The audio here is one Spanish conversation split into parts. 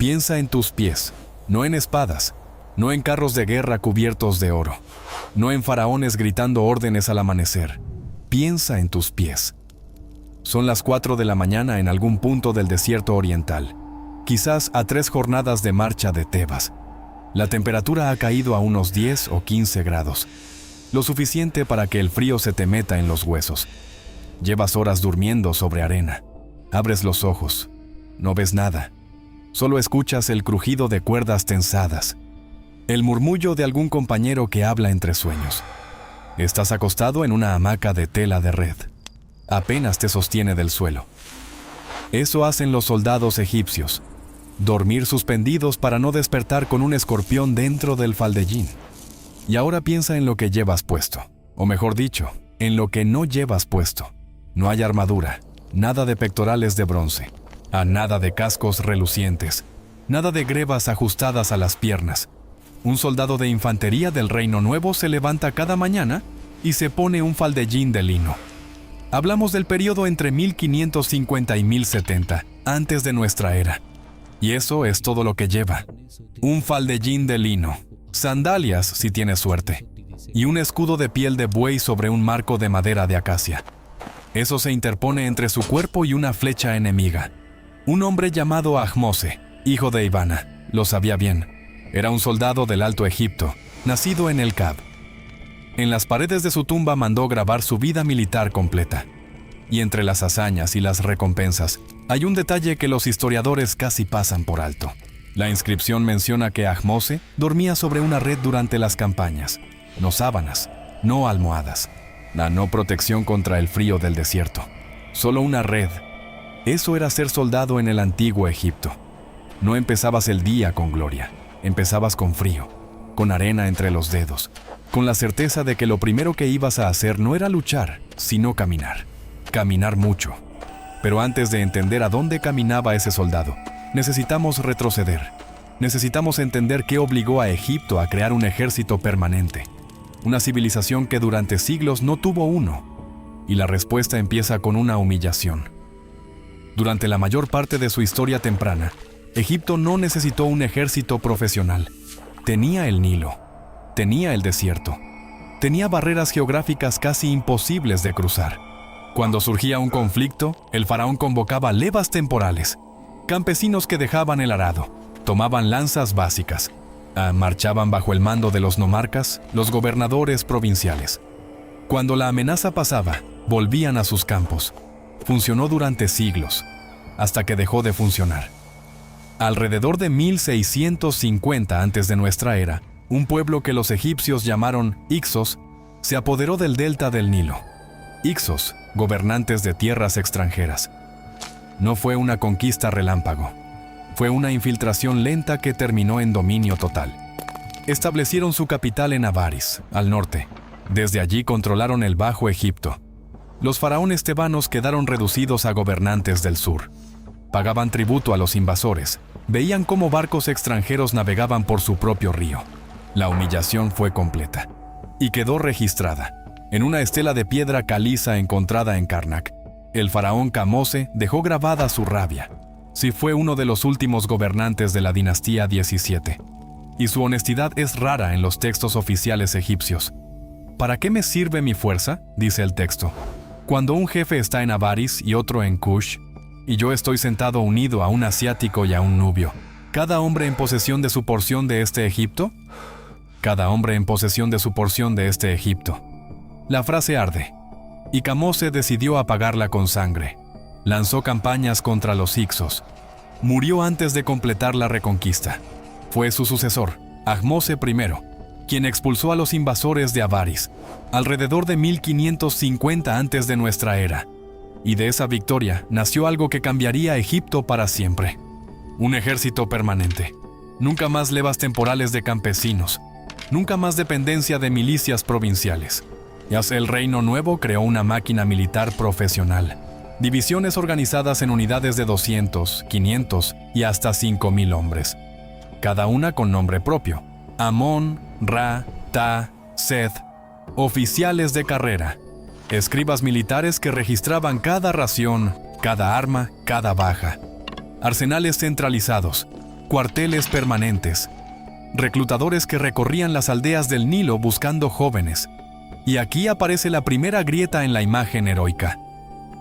Piensa en tus pies, no en espadas, no en carros de guerra cubiertos de oro, no en faraones gritando órdenes al amanecer. Piensa en tus pies. Son las 4 de la mañana en algún punto del desierto oriental, quizás a 3 jornadas de marcha de Tebas. La temperatura ha caído a unos 10 o 15 grados, lo suficiente para que el frío se te meta en los huesos. Llevas horas durmiendo sobre arena. Abres los ojos. No ves nada. Solo escuchas el crujido de cuerdas tensadas, el murmullo de algún compañero que habla entre sueños. Estás acostado en una hamaca de tela de red. Apenas te sostiene del suelo. Eso hacen los soldados egipcios. Dormir suspendidos para no despertar con un escorpión dentro del faldellín. Y ahora piensa en lo que llevas puesto, o mejor dicho, en lo que no llevas puesto. No hay armadura, nada de pectorales de bronce, nada de cascos relucientes, nada de grebas ajustadas a las piernas. Un soldado de infantería del Reino Nuevo se levanta cada mañana y se pone un faldellín de lino. Hablamos del periodo entre 1550 y 1070, antes de nuestra era. Y eso es todo lo que lleva. Un faldellín de lino, sandalias si tienes suerte, y un escudo de piel de buey sobre un marco de madera de acacia. Eso se interpone entre su cuerpo y una flecha enemiga. Un hombre llamado Ahmose, hijo de Ivana, lo sabía bien. Era un soldado del Alto Egipto, nacido en el Cab. En las paredes de su tumba mandó grabar su vida militar completa. Y entre las hazañas y las recompensas, hay un detalle que los historiadores casi pasan por alto. La inscripción menciona que Ahmose dormía sobre una red durante las campañas. No sábanas, no almohadas. No protección contra el frío del desierto. Solo una red. Eso era ser soldado en el antiguo Egipto. No empezabas el día con gloria. Empezabas con frío, con arena entre los dedos, con la certeza de que lo primero que ibas a hacer no era luchar, sino caminar. Caminar mucho. Pero antes de entender a dónde caminaba ese soldado, necesitamos retroceder. Necesitamos entender qué obligó a Egipto a crear un ejército permanente. Una civilización que durante siglos no tuvo uno. Y la respuesta empieza con una humillación. Durante la mayor parte de su historia temprana, Egipto no necesitó un ejército profesional. Tenía el Nilo. Tenía el desierto. Tenía barreras geográficas casi imposibles de cruzar. Cuando surgía un conflicto, el faraón convocaba levas temporales, campesinos que dejaban el arado, tomaban lanzas básicas, marchaban bajo el mando de los nomarcas, los gobernadores provinciales. Cuando la amenaza pasaba, volvían a sus campos. Funcionó durante siglos, hasta que dejó de funcionar. Alrededor de 1650 antes de nuestra era, un pueblo que los egipcios llamaron Hyksos se apoderó del delta del Nilo. Hyksos, gobernantes de tierras extranjeras. No fue una conquista relámpago. Fue una infiltración lenta que terminó en dominio total. Establecieron su capital en Avaris, al norte. Desde allí controlaron el Bajo Egipto. Los faraones tebanos quedaron reducidos a gobernantes del sur. Pagaban tributo a los invasores. Veían cómo barcos extranjeros navegaban por su propio río. La humillación fue completa. Y quedó registrada en una estela de piedra caliza encontrada en Karnak. El faraón Kamose dejó grabada su rabia. Sí, fue uno de los últimos gobernantes de la dinastía 17. Y su honestidad es rara en los textos oficiales egipcios. ¿Para qué me sirve mi fuerza?, dice el texto. Cuando un jefe está en Avaris y otro en Kush, y yo estoy sentado unido a un asiático y a un nubio, ¿cada hombre en posesión de su porción de este Egipto? Cada hombre en posesión de su porción de este Egipto. La frase arde. Y Kamose decidió apagarla con sangre. Lanzó campañas contra los Hyksos. Murió antes de completar la reconquista. Fue su sucesor, Ahmose I, quien expulsó a los invasores de Avaris, alrededor de 1550 antes de nuestra era. Y de esa victoria nació algo que cambiaría Egipto para siempre. Un ejército permanente. Nunca más levas temporales de campesinos. Nunca más dependencia de milicias provinciales. El Reino Nuevo creó una máquina militar profesional. Divisiones organizadas en unidades de 200, 500 y hasta 5,000 hombres. Cada una con nombre propio. Amón, Ra, Ta, Seth. Oficiales de carrera. Escribas militares que registraban cada ración, cada arma, cada baja. Arsenales centralizados. cuarteles permanentes, reclutadores que recorrían las aldeas del Nilo buscando jóvenes. Y aquí aparece la primera grieta en la imagen heroica,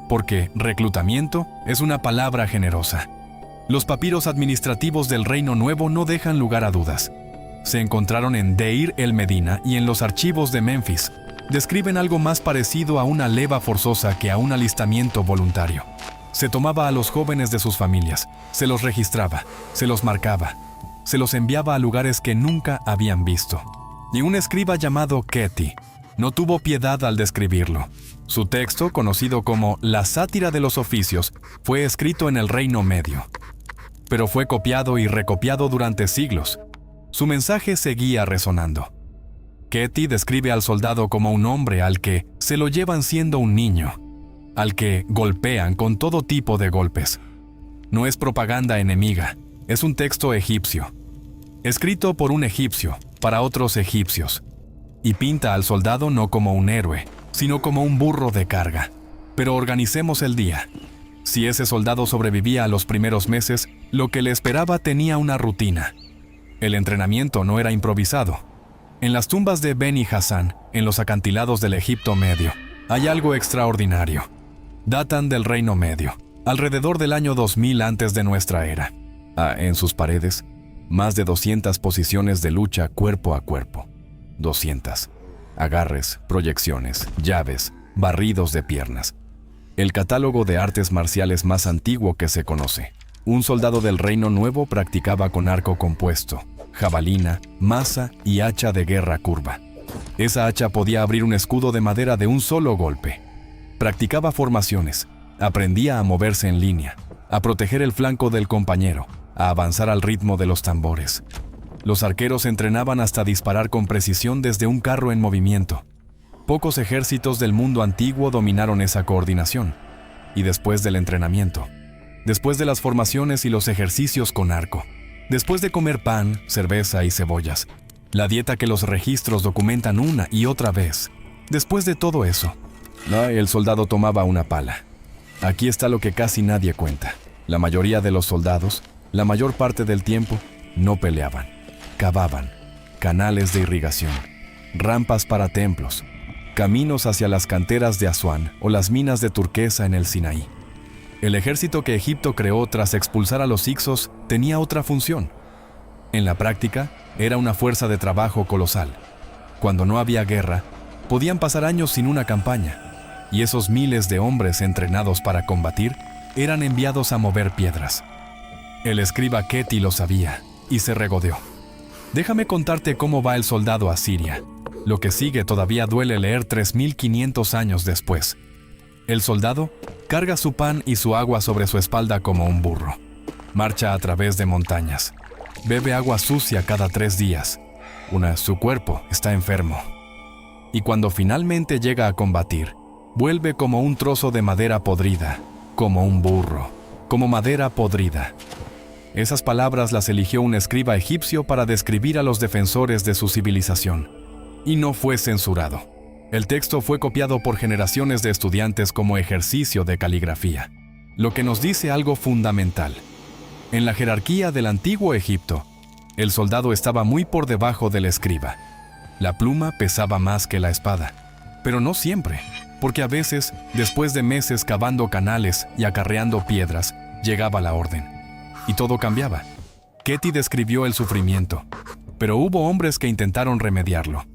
porque reclutamiento es una palabra generosa. Los papiros administrativos del Reino Nuevo no dejan lugar a dudas. Se encontraron en Deir el-Medina y en los archivos de Memphis. Describen algo más parecido a una leva forzosa que a un alistamiento voluntario. Se tomaba a los jóvenes de sus familias, se los registraba, se los marcaba, se los enviaba a lugares que nunca habían visto. Y un escriba llamado Ketty no tuvo piedad al describirlo. Su texto, conocido como La Sátira de los Oficios, fue escrito en el Reino Medio, pero fue copiado y recopiado durante siglos. Su mensaje seguía resonando. Ketty describe al soldado como un hombre al que se lo llevan siendo un niño, al que golpean con todo tipo de golpes. No es propaganda enemiga, es un texto egipcio, escrito por un egipcio para otros egipcios, y pinta al soldado no como un héroe, sino como un burro de carga. Pero organicemos el día. Si ese soldado sobrevivía a los primeros meses, lo que le esperaba tenía una rutina. El entrenamiento no era improvisado. En las tumbas de Beni Hasan, en los acantilados del Egipto Medio, hay algo extraordinario. Datan del Reino Medio, alrededor del año 2000 antes de nuestra era. En sus paredes, más de 200 posiciones de lucha cuerpo a cuerpo. 200. Agarres, proyecciones, llaves, barridos de piernas. El catálogo de artes marciales más antiguo que se conoce. Un soldado del Reino Nuevo practicaba con arco compuesto, jabalina, maza y hacha de guerra curva. Esa hacha podía abrir un escudo de madera de un solo golpe. Practicaba formaciones, aprendía a moverse en línea, a proteger el flanco del compañero, a avanzar al ritmo de los tambores. Los arqueros entrenaban hasta disparar con precisión desde un carro en movimiento. Pocos ejércitos del mundo antiguo dominaron esa coordinación. Y después del entrenamiento, después de las formaciones y los ejercicios con arco, después de comer pan, cerveza y cebollas, la dieta que los registros documentan una y otra vez, después de todo eso, el soldado tomaba una pala. Aquí está lo que casi nadie cuenta. La mayoría de los soldados, la mayor parte del tiempo, no peleaban. Cavaban canales de irrigación, rampas para templos, caminos hacia las canteras de Asuán o las minas de turquesa en el Sinaí. El ejército que Egipto creó tras expulsar a los hicsos tenía otra función. En la práctica, era una fuerza de trabajo colosal. Cuando no había guerra, podían pasar años sin una campaña, y esos miles de hombres entrenados para combatir eran enviados a mover piedras. El escriba Ketty lo sabía y se regodeó. Déjame contarte cómo va el soldado a Siria. Lo que sigue todavía duele leer 3500 años después. El soldado carga su pan y su agua sobre su espalda como un burro. Marcha a través de montañas. Bebe agua sucia cada 3 días. Su cuerpo está enfermo. Y cuando finalmente llega a combatir, vuelve como un trozo de madera podrida, como un burro, como madera podrida. Esas palabras las eligió un escriba egipcio para describir a los defensores de su civilización. Y no fue censurado. El texto fue copiado por generaciones de estudiantes como ejercicio de caligrafía, lo que nos dice algo fundamental. En la jerarquía del antiguo Egipto, el soldado estaba muy por debajo del escriba. La pluma pesaba más que la espada, pero no siempre, porque a veces, después de meses cavando canales y acarreando piedras, llegaba la orden. Y todo cambiaba. Ketty describió el sufrimiento, pero hubo hombres que intentaron remediarlo.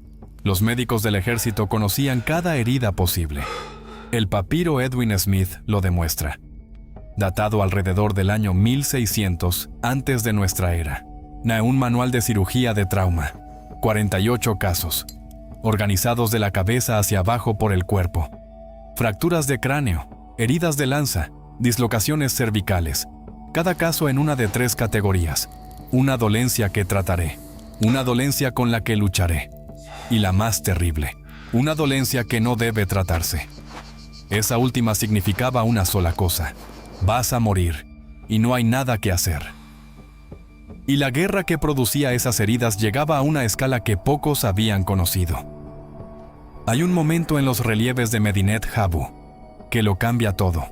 Los médicos del ejército conocían cada herida posible. El papiro Edwin Smith lo demuestra. Datado alrededor del año 1600 antes de nuestra era. Un manual de cirugía de trauma. 48 casos, organizados de la cabeza hacia abajo por el cuerpo. Fracturas de cráneo, heridas de lanza, dislocaciones cervicales. Cada caso en una de 3 categorías. Una dolencia que trataré, una dolencia con la que lucharé, y la más terrible, una dolencia que no debe tratarse. Esa última significaba una sola cosa: vas a morir, y no hay nada que hacer. Y la guerra que producía esas heridas llegaba a una escala que pocos habían conocido. Hay un momento en los relieves de Medinet Habu que lo cambia todo.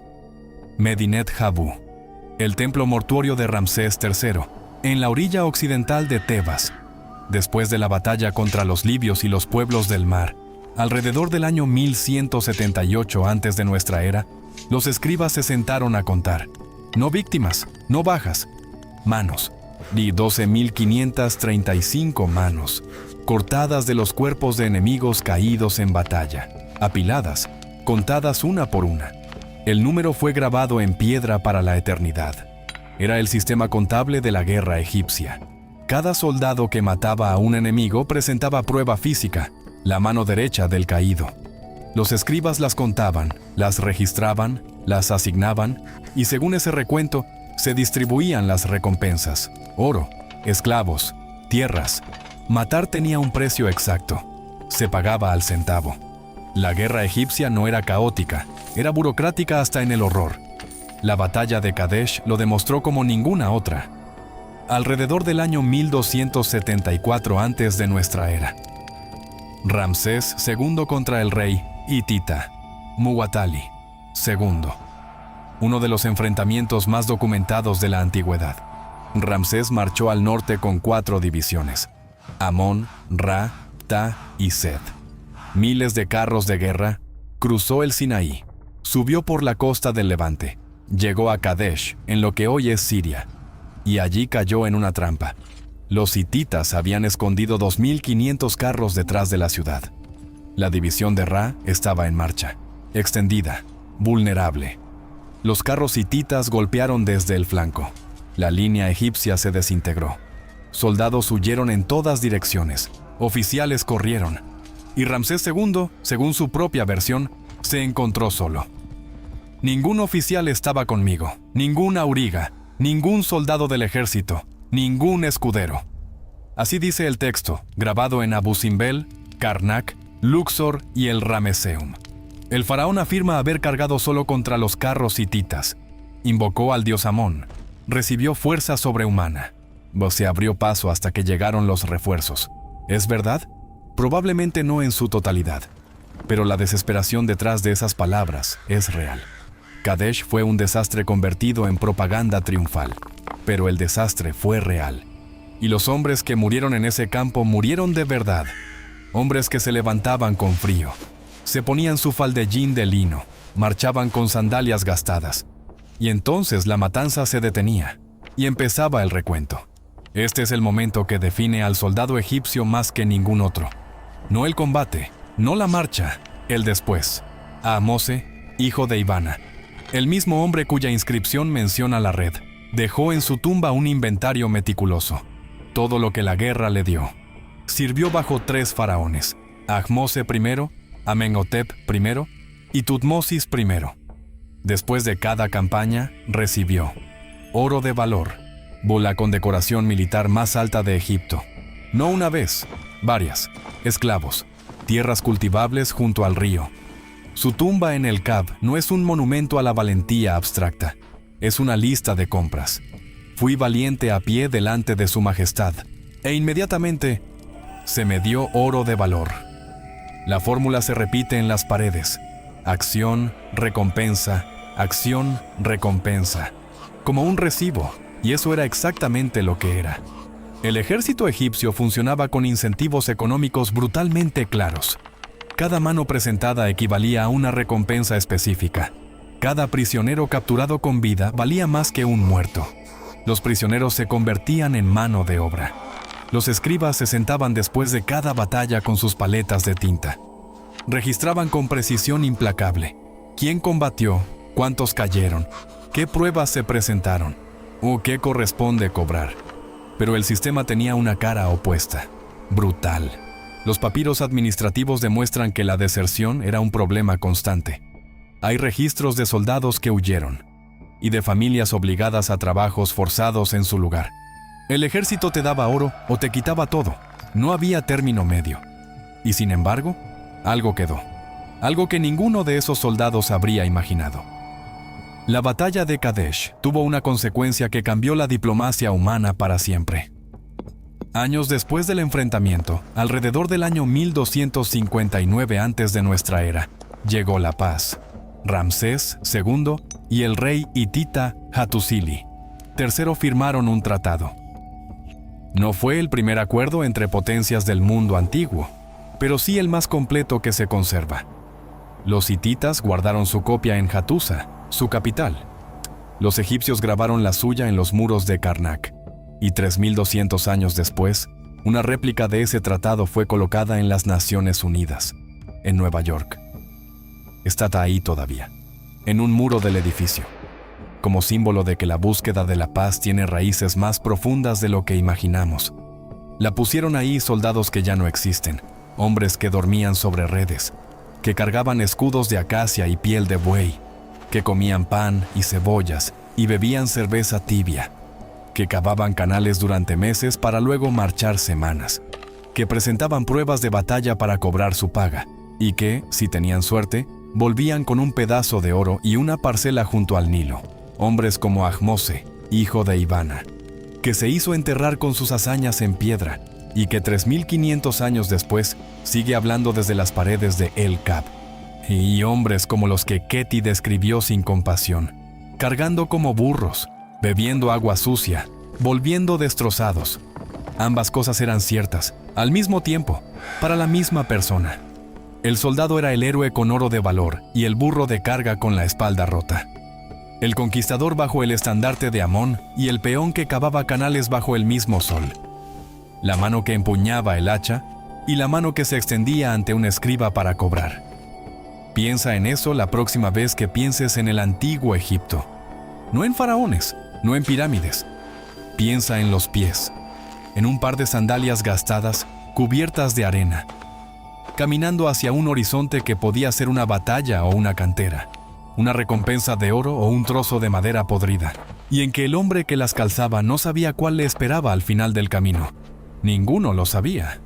Medinet Habu, el templo mortuorio de Ramsés III, en la orilla occidental de Tebas. Después de la batalla contra los libios y los pueblos del mar, alrededor del año 1178 antes de nuestra era, los escribas se sentaron a contar, no víctimas, no bajas, manos, y 12.535 manos, cortadas de los cuerpos de enemigos caídos en batalla, apiladas, contadas una por una. El número fue grabado en piedra para la eternidad. Era el sistema contable de la guerra egipcia. Cada soldado que mataba a un enemigo presentaba prueba física, la mano derecha del caído. Los escribas las contaban, las registraban, las asignaban, y según ese recuento, se distribuían las recompensas: oro, esclavos, tierras. Matar tenía un precio exacto. Se pagaba al centavo. La guerra egipcia no era caótica, era burocrática hasta en el horror. La batalla de Kadesh lo demostró como ninguna otra. Alrededor del año 1274 antes de nuestra era, Ramsés II contra el rey hitita Muwatalli II. Uno de los enfrentamientos más documentados de la antigüedad. Ramsés marchó al norte con 4 divisiones: Amón, Ra, Ta y Sed. Miles de carros de guerra, cruzó el Sinaí, subió por la costa del Levante, llegó a Kadesh, en lo que hoy es Siria, y allí cayó en una trampa. Los hititas habían escondido 2.500 carros detrás de la ciudad. La división de Ra estaba en marcha, extendida, vulnerable. Los carros hititas golpearon desde el flanco. La línea egipcia se desintegró. Soldados huyeron en todas direcciones. Oficiales corrieron. Y Ramsés II, según su propia versión, se encontró solo. Ningún oficial estaba conmigo, ningún auriga, ningún soldado del ejército, ningún escudero. Así dice el texto, grabado en Abu Simbel, Karnak, Luxor y el Rameseum. El faraón afirma haber cargado solo contra los carros hititas. Invocó al dios Amón. Recibió fuerza sobrehumana. Se abrió paso hasta que llegaron los refuerzos. ¿Es verdad? Probablemente no en su totalidad. Pero la desesperación detrás de esas palabras es real. Kadesh fue un desastre convertido en propaganda triunfal. Pero el desastre fue real. Y los hombres que murieron en ese campo murieron de verdad. Hombres que se levantaban con frío. Se ponían su faldellín de lino. Marchaban con sandalias gastadas. Y entonces la matanza se detenía. Y empezaba el recuento. Este es el momento que define al soldado egipcio más que ningún otro. No el combate, no la marcha, el después. A Mose, hijo de Ivana, el mismo hombre cuya inscripción menciona la red, dejó en su tumba un inventario meticuloso. Todo lo que la guerra le dio. Sirvió bajo 3 faraones: Ahmose I, Amenhotep I y Tutmosis I. Después de cada campaña, recibió oro de valor, la condecoración militar más alta de Egipto. No una vez, varias, esclavos, tierras cultivables junto al río. Su tumba en el Kab no es un monumento a la valentía abstracta, es una lista de compras. Fui valiente a pie delante de su majestad, e inmediatamente se me dio oro de valor. La fórmula se repite en las paredes: acción, recompensa, acción, recompensa, como un recibo, y eso era exactamente lo que era. El ejército egipcio funcionaba con incentivos económicos brutalmente claros. Cada mano presentada equivalía a una recompensa específica. Cada prisionero capturado con vida valía más que un muerto. Los prisioneros se convertían en mano de obra. Los escribas se sentaban después de cada batalla con sus paletas de tinta. Registraban con precisión implacable quién combatió, cuántos cayeron, qué pruebas se presentaron o qué corresponde cobrar. Pero el sistema tenía una cara opuesta, brutal. Los papiros administrativos demuestran que la deserción era un problema constante. Hay registros de soldados que huyeron y de familias obligadas a trabajos forzados en su lugar. El ejército te daba oro o te quitaba todo. No había término medio. Y sin embargo, algo quedó. Algo que ninguno de esos soldados habría imaginado. La batalla de Kadesh tuvo una consecuencia que cambió la diplomacia humana para siempre. Años después del enfrentamiento, alrededor del año 1259 antes de nuestra era, llegó la paz. Ramsés II y el rey hitita Hattusili III firmaron un tratado. No fue el primer acuerdo entre potencias del mundo antiguo, pero sí el más completo que se conserva. Los hititas guardaron su copia en Hattusa, su capital. Los egipcios grabaron la suya en los muros de Karnak, y 3200 años después, una réplica de ese tratado fue colocada en las Naciones Unidas, en Nueva York. Está ahí todavía, en un muro del edificio, como símbolo de que la búsqueda de la paz tiene raíces más profundas de lo que imaginamos. La pusieron ahí soldados que ya no existen, hombres que dormían sobre redes, que cargaban escudos de acacia y piel de buey, que comían pan y cebollas y bebían cerveza tibia, que cavaban canales durante meses para luego marchar semanas, que presentaban pruebas de batalla para cobrar su paga, y que, si tenían suerte, volvían con un pedazo de oro y una parcela junto al Nilo. Hombres como Ahmose, hijo de Ivana, que se hizo enterrar con sus hazañas en piedra, y que 3500 años después sigue hablando desde las paredes de El Kab. Y hombres como los que Ketty describió sin compasión, cargando como burros, bebiendo agua sucia, volviendo destrozados. Ambas cosas eran ciertas, al mismo tiempo, para la misma persona. El soldado era el héroe con oro de valor y el burro de carga con la espalda rota. El conquistador bajo el estandarte de Amón y el peón que cavaba canales bajo el mismo sol. La mano que empuñaba el hacha y la mano que se extendía ante un escriba para cobrar. Piensa en eso la próxima vez que pienses en el antiguo Egipto. No en faraones, no en pirámides. Piensa en los pies, en un par de sandalias gastadas, cubiertas de arena, caminando hacia un horizonte que podía ser una batalla o una cantera, una recompensa de oro o un trozo de madera podrida, y en que el hombre que las calzaba no sabía cuál le esperaba al final del camino. Ninguno lo sabía.